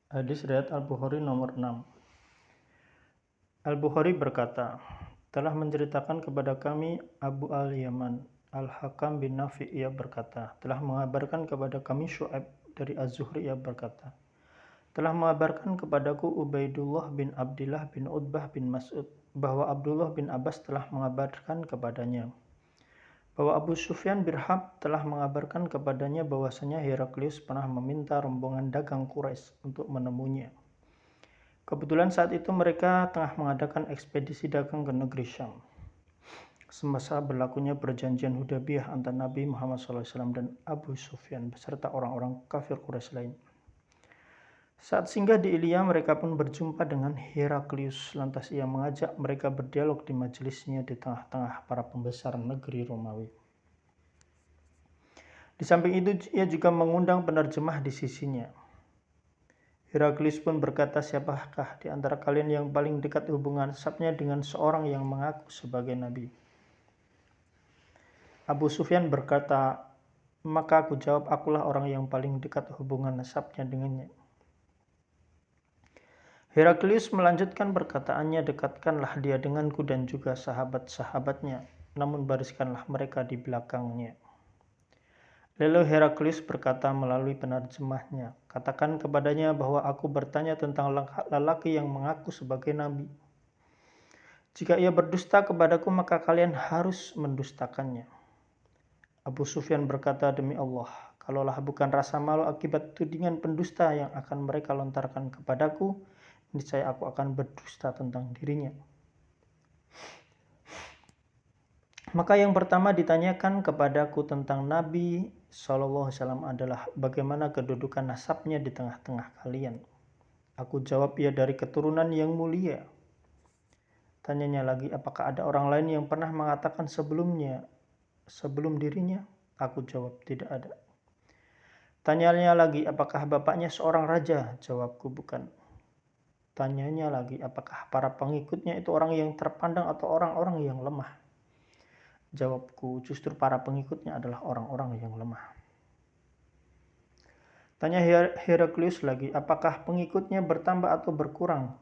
Hadis riwayat Al-Bukhari nomor 6. Al-Bukhari berkata, telah menceritakan kepada kami Abu al-Yaman Al-Hakam bin Nafi, ia berkata, telah mengabarkan kepada kami Syu'aib dari Az-Zuhri, ia berkata, telah mengabarkan kepadaku Ubaidullah bin Abdillah bin Utbah bin Mas'ud bahwa Abdullah bin Abbas telah mengabarkan kepadanya bahwa Abu Sufyan bin Harb telah mengabarkan kepadanya bahwasanya Heraklius pernah meminta rombongan dagang Quraisy untuk menemuinya. Kebetulan saat itu mereka tengah mengadakan ekspedisi dagang ke negeri Syam. Semasa berlakunya perjanjian Hudaybiyah antara Nabi Muhammad SAW dan Abu Sufyan beserta orang-orang kafir Quraisy lain. Saat singgah di Ilya, mereka pun berjumpa dengan Heraklius. Lantas ia mengajak mereka berdialog di majelisnya di tengah-tengah para pembesar negeri Romawi. Di samping itu, ia juga mengundang penerjemah di sisinya. Heraklius pun berkata, siapakah di antara kalian yang paling dekat hubungan nasabnya dengan seorang yang mengaku sebagai nabi? Abu Sufyan berkata, maka aku jawab, akulah orang yang paling dekat hubungan nasabnya dengannya. Heraklius melanjutkan perkataannya, dekatkanlah dia denganku dan juga sahabat-sahabatnya, namun bariskanlah mereka di belakangnya. Lalu Heraklius berkata melalui penerjemahnya, katakan kepadanya bahwa aku bertanya tentang lelaki yang mengaku sebagai nabi. Jika ia berdusta kepadaku, maka kalian harus mendustakannya. Abu Sufyan berkata, demi Allah, kalaulah bukan rasa malu akibat tudingan pendusta yang akan mereka lontarkan kepadaku, niscaya aku akan berdusta tentang dirinya. Maka yang pertama ditanyakan kepadaku tentang Nabi SAW adalah bagaimana kedudukan nasabnya di tengah-tengah kalian. Aku jawab, ia dari keturunan yang mulia. Tanyanya lagi, apakah ada orang lain yang pernah mengatakan sebelum dirinya? Aku jawab, tidak ada. Tanyanya lagi, apakah bapaknya seorang raja? Jawabku, bukan. Tanyanya lagi, apakah para pengikutnya itu orang yang terpandang atau orang-orang yang lemah? Jawabku, justru para pengikutnya adalah orang-orang yang lemah. Tanya Heraklius lagi, apakah pengikutnya bertambah atau berkurang?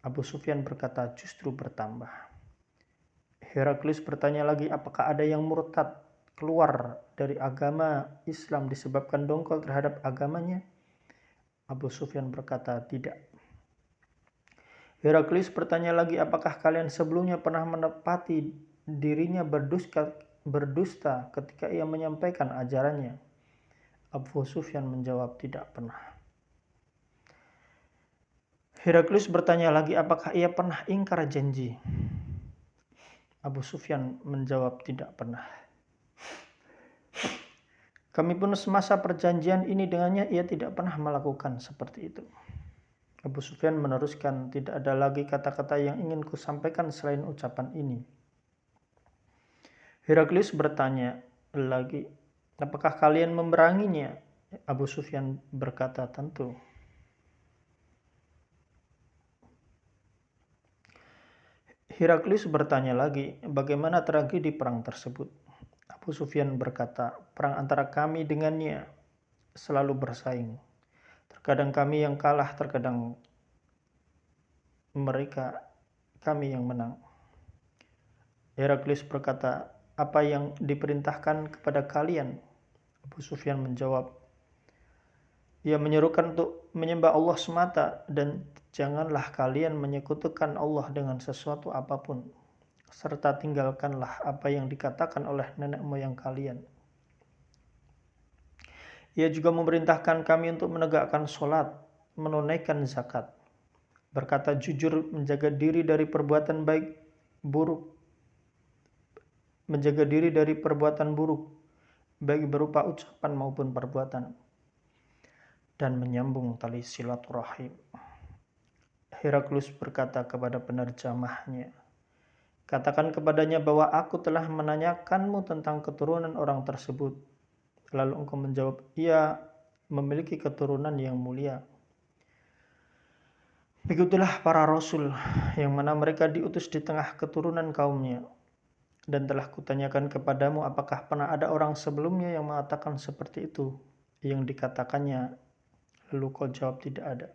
Abu Sufyan berkata, justru bertambah. Heraklius bertanya lagi, apakah ada yang murtad keluar dari agama Islam disebabkan dongkol terhadap agamanya? Abu Sufyan berkata, tidak. Heraklius bertanya lagi, apakah kalian sebelumnya pernah menepati dirinya berdusta ketika ia menyampaikan ajarannya? Abu Sufyan menjawab, tidak pernah. Heraklius bertanya lagi, apakah ia pernah ingkar janji? Abu Sufyan menjawab, tidak pernah. Kami pun semasa perjanjian ini dengannya, ia tidak pernah melakukan seperti itu. Abu Sufyan meneruskan, tidak ada lagi kata-kata yang ingin kusampaikan selain ucapan ini. Heraklius bertanya lagi, apakah kalian memeranginya? Abu Sufyan berkata, tentu. Heraklius bertanya lagi, bagaimana tragedi perang tersebut? Abu Sufyan berkata, perang antara kami dengannya selalu bersaing. Terkadang kami yang kalah, terkadang kami yang menang. Heraklius berkata, apa yang diperintahkan kepada kalian? Abu Sufyan menjawab, ia menyerukan untuk menyembah Allah semata dan janganlah kalian menyekutukan Allah dengan sesuatu apapun, serta tinggalkanlah apa yang dikatakan oleh nenek moyang kalian. Ia juga memerintahkan kami untuk menegakkan sholat, menunaikan zakat, berkata jujur, menjaga diri dari perbuatan buruk, baik berupa ucapan maupun perbuatan, dan menyambung tali silaturahim. Heraklius berkata kepada penerjemahnya, katakan kepadanya bahwa aku telah menanyakanmu tentang keturunan orang tersebut. Lalu engkau menjawab, ia memiliki keturunan yang mulia. Begitulah para rasul, yang mana mereka diutus di tengah keturunan kaumnya. Dan telah kutanyakan kepadamu, apakah pernah ada orang sebelumnya yang mengatakan seperti itu, yang dikatakannya. Lalu kau jawab, tidak ada.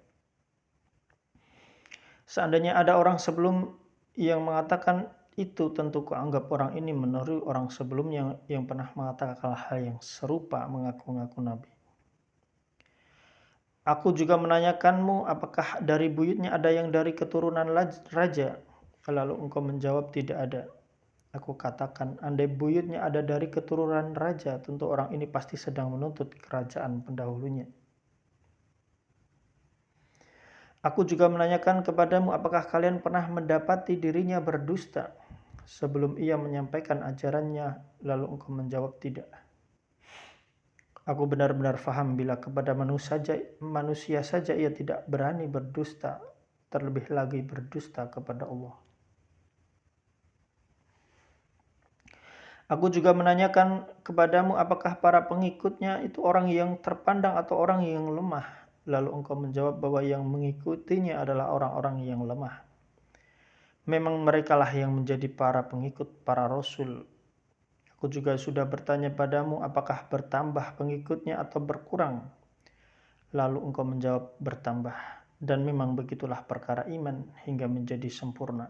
Seandainya ada orang sebelum yang mengatakan itu, tentu kau anggap orang ini meniru orang sebelumnya yang pernah mengatakan hal yang serupa, mengaku-ngaku nabi. Aku juga menanyakanmu, apakah dari buyutnya ada yang dari keturunan raja? Lalu engkau menjawab, tidak ada. Aku katakan, andai buyutnya ada dari keturunan raja, tentu orang ini pasti sedang menuntut kerajaan pendahulunya. Aku juga menanyakan kepadamu, apakah kalian pernah mendapati dirinya berdusta sebelum ia menyampaikan ajarannya? Lalu engkau menjawab, tidak. Aku benar-benar faham bila kepada manusia saja ia tidak berani berdusta, terlebih lagi berdusta kepada Allah. Aku juga menanyakan kepadamu, apakah para pengikutnya itu orang yang terpandang atau orang yang lemah? Lalu engkau menjawab bahwa yang mengikutinya adalah orang-orang yang lemah. Memang merekalah yang menjadi para pengikut para rasul. Aku juga sudah bertanya padamu, apakah bertambah pengikutnya atau berkurang? Lalu engkau menjawab, bertambah. Dan memang begitulah perkara iman hingga menjadi sempurna.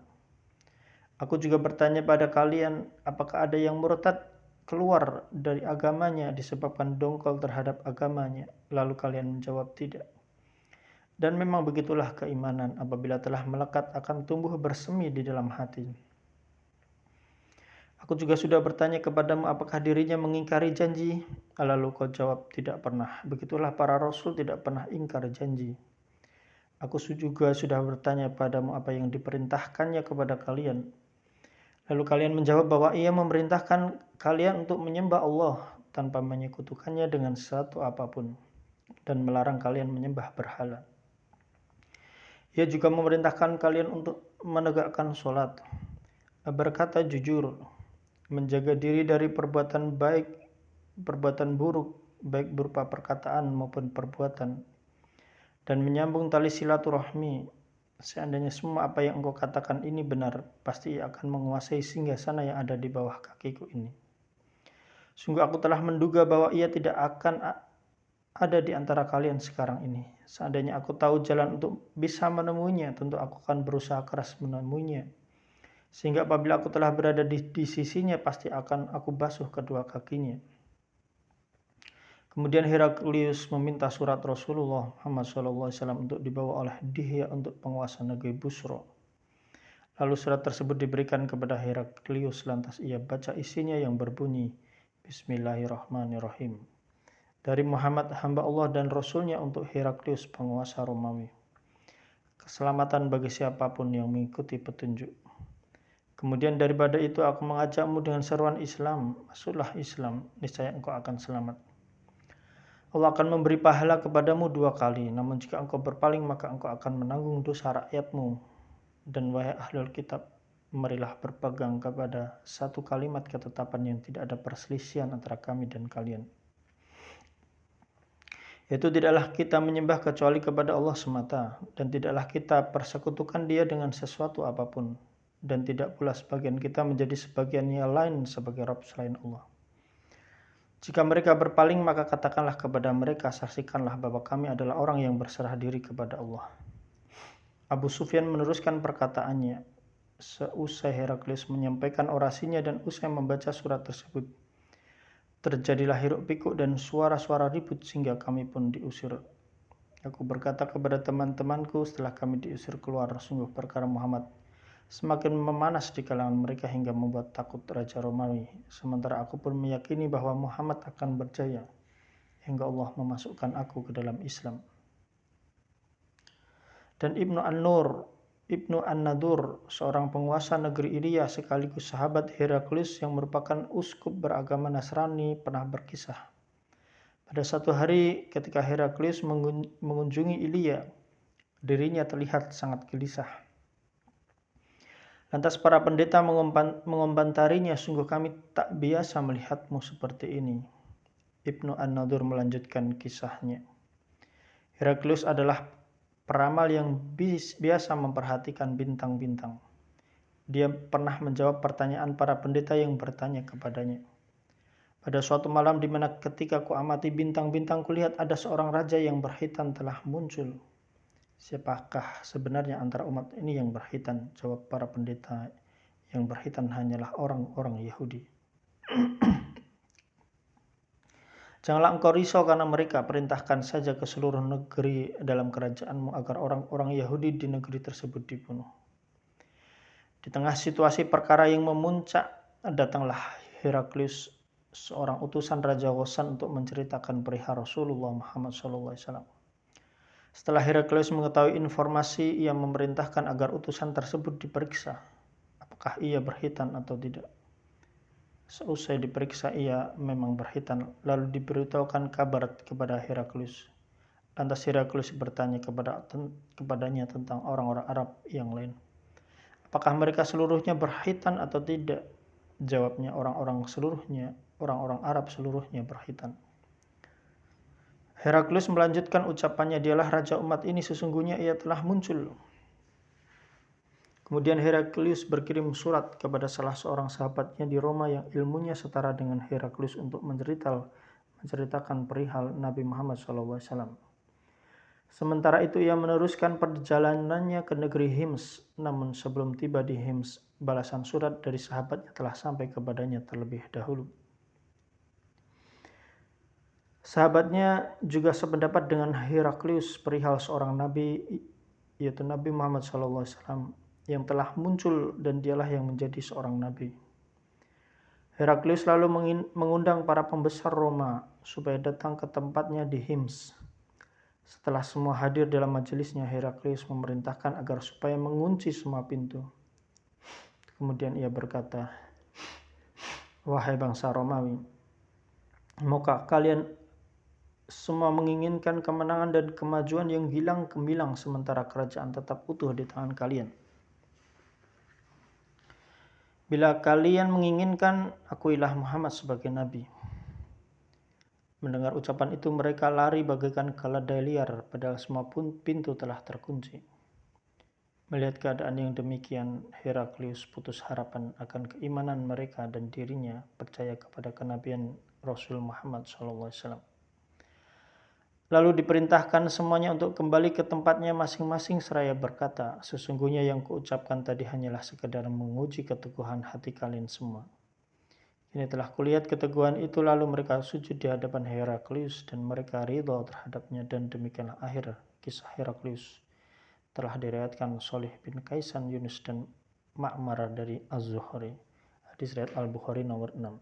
Aku juga bertanya pada kalian, apakah ada yang murtad keluar dari agamanya disebabkan dongkol terhadap agamanya? Lalu kalian menjawab, tidak. Dan memang begitulah keimanan, apabila telah melekat akan tumbuh bersemi di dalam hati. Aku juga sudah bertanya kepadamu, apakah dirinya mengingkari janji? Lalu kau jawab, tidak pernah. Begitulah para rasul tidak pernah ingkar janji. Aku juga sudah bertanya padamu apa yang diperintahkannya kepada kalian. Lalu kalian menjawab bahwa ia memerintahkan kalian untuk menyembah Allah tanpa menyekutukannya dengan sesuatu apapun, dan melarang kalian menyembah berhala. Ia juga memerintahkan kalian untuk menegakkan sholat, berkata jujur, menjaga diri dari perbuatan baik, perbuatan buruk, baik berupa perkataan maupun perbuatan, dan menyambung tali silaturahmi. Seandainya semua apa yang engkau katakan ini benar, pasti ia akan menguasai singgasana yang ada di bawah kakiku ini. Sungguh aku telah menduga bahwa ia tidak akan ada di antara kalian sekarang ini. Seandainya aku tahu jalan untuk bisa menemuinya, tentu aku akan berusaha keras menemuinya. Sehingga apabila aku telah berada di sisinya, pasti akan aku basuh kedua kakinya. Kemudian Heraklius meminta surat Rasulullah Muhammad SAW untuk dibawa oleh Dihya untuk penguasa negeri Busra. Lalu surat tersebut diberikan kepada Heraklius, lantas ia baca isinya yang berbunyi, Bismillahirrahmanirrahim. Dari Muhammad hamba Allah dan Rasulnya untuk Heraklius penguasa Romawi. Keselamatan bagi siapapun yang mengikuti petunjuk. Kemudian daripada itu aku mengajakmu dengan seruan Islam, masuklah Islam, niscaya engkau akan selamat. Allah akan memberi pahala kepadamu 2 kali, namun jika engkau berpaling maka engkau akan menanggung dosa rakyatmu. Dan wahai ahlul kitab, marilah berpegang kepada satu kalimat ketetapan yang tidak ada perselisihan antara kami dan kalian. Yaitu tidaklah kita menyembah kecuali kepada Allah semata, dan tidaklah kita persekutukan Dia dengan sesuatu apapun, dan tidak pula sebagian kita menjadi sebagian yang lain sebagai Rabb selain Allah. Jika mereka berpaling, maka katakanlah kepada mereka, saksikanlah bahwa kami adalah orang yang berserah diri kepada Allah. Abu Sufyan meneruskan perkataannya. Seusai Heraklius menyampaikan orasinya dan usai membaca surat tersebut, terjadilah hiruk pikuk dan suara-suara ribut sehingga kami pun diusir. Aku berkata kepada teman-temanku setelah kami diusir keluar, sungguh perkara Muhammad semakin memanas di kalangan mereka hingga membuat takut Raja Romawi. Sementara aku pun meyakini bahwa Muhammad akan berjaya hingga Allah memasukkan aku ke dalam Islam. Dan Ibnu An-Nadur, seorang penguasa negeri Ilya sekaligus sahabat Heraklius yang merupakan uskup beragama Nasrani, pernah berkisah. Pada satu hari ketika Heraklius mengunjungi Ilya, dirinya terlihat sangat gelisah. Lantas para pendeta mengomentarinya, sungguh kami tak biasa melihatmu seperti ini. Ibnu An-Nadur melanjutkan kisahnya. Heraklius adalah peramal yang biasa memperhatikan bintang-bintang. Dia pernah menjawab pertanyaan para pendeta yang bertanya kepadanya. Pada suatu malam di mana ketika ku amati bintang-bintang kulihat ada seorang raja yang berkhitan telah muncul. Siapakah sebenarnya antara umat ini yang berkhitan? Jawab para pendeta, yang berkhitan hanyalah orang-orang Yahudi. Janganlah engkau risau karena mereka, perintahkan saja ke seluruh negeri dalam kerajaanmu agar orang-orang Yahudi di negeri tersebut dibunuh. Di tengah situasi perkara yang memuncak, datanglah Heraklius, seorang utusan Raja Ghosan untuk menceritakan perihal Rasulullah Muhammad SAW. Setelah Heraklius mengetahui informasi, ia memerintahkan agar utusan tersebut diperiksa, apakah ia berkhitan atau tidak. Seusai diperiksa, ia memang berkhitan, lalu diberitahukan kabar kepada Heraklius. Lantas Heraklius bertanya kepadanya tentang orang-orang Arab yang lain. Apakah mereka seluruhnya berkhitan atau tidak? Jawabnya, orang-orang Arab seluruhnya berkhitan. Heraklius melanjutkan ucapannya, dialah raja umat ini, sesungguhnya ia telah muncul. Kemudian Heraklius berkirim surat kepada salah seorang sahabatnya di Roma yang ilmunya setara dengan Heraklius untuk menceritakan perihal Nabi Muhammad SAW. Sementara itu ia meneruskan perjalanannya ke negeri Hims, namun sebelum tiba di Hims, balasan surat dari sahabatnya telah sampai kepadanya terlebih dahulu. Sahabatnya juga sependapat dengan Heraklius perihal seorang nabi, yaitu Nabi Muhammad SAW, yang telah muncul dan dialah yang menjadi seorang nabi. Heraklius lalu mengundang para pembesar Roma supaya datang ke tempatnya di Hims. Setelah semua hadir dalam majelisnya, Heraklius memerintahkan agar supaya mengunci semua pintu. Kemudian ia berkata, "Wahai bangsa Romawi, maukah kalian semua menginginkan kemenangan dan kemajuan yang gilang gemilang sementara kerajaan tetap utuh di tangan kalian? Bila kalian menginginkan, akuilah Muhammad sebagai nabi." Mendengar ucapan itu, mereka lari bagaikan keledai liar, padahal semua pintu telah terkunci. Melihat keadaan yang demikian, Heraklius putus harapan akan keimanan mereka dan dirinya percaya kepada kenabian Rasul Muhammad SAW. Lalu diperintahkan semuanya untuk kembali ke tempatnya masing-masing seraya berkata, "Sesungguhnya yang kuucapkan tadi hanyalah sekedar menguji keteguhan hati kalian semua. Kini telah kulihat keteguhan itu." Lalu mereka sujud di hadapan Heraklius dan mereka ridha terhadapnya, dan demikianlah akhir kisah Heraklius. Telah diriwayatkan Shalih bin Kaisan, Yunus dan Ma'mar dari Az-Zuhri. Hadis riwayat Al-Bukhari nomor 6.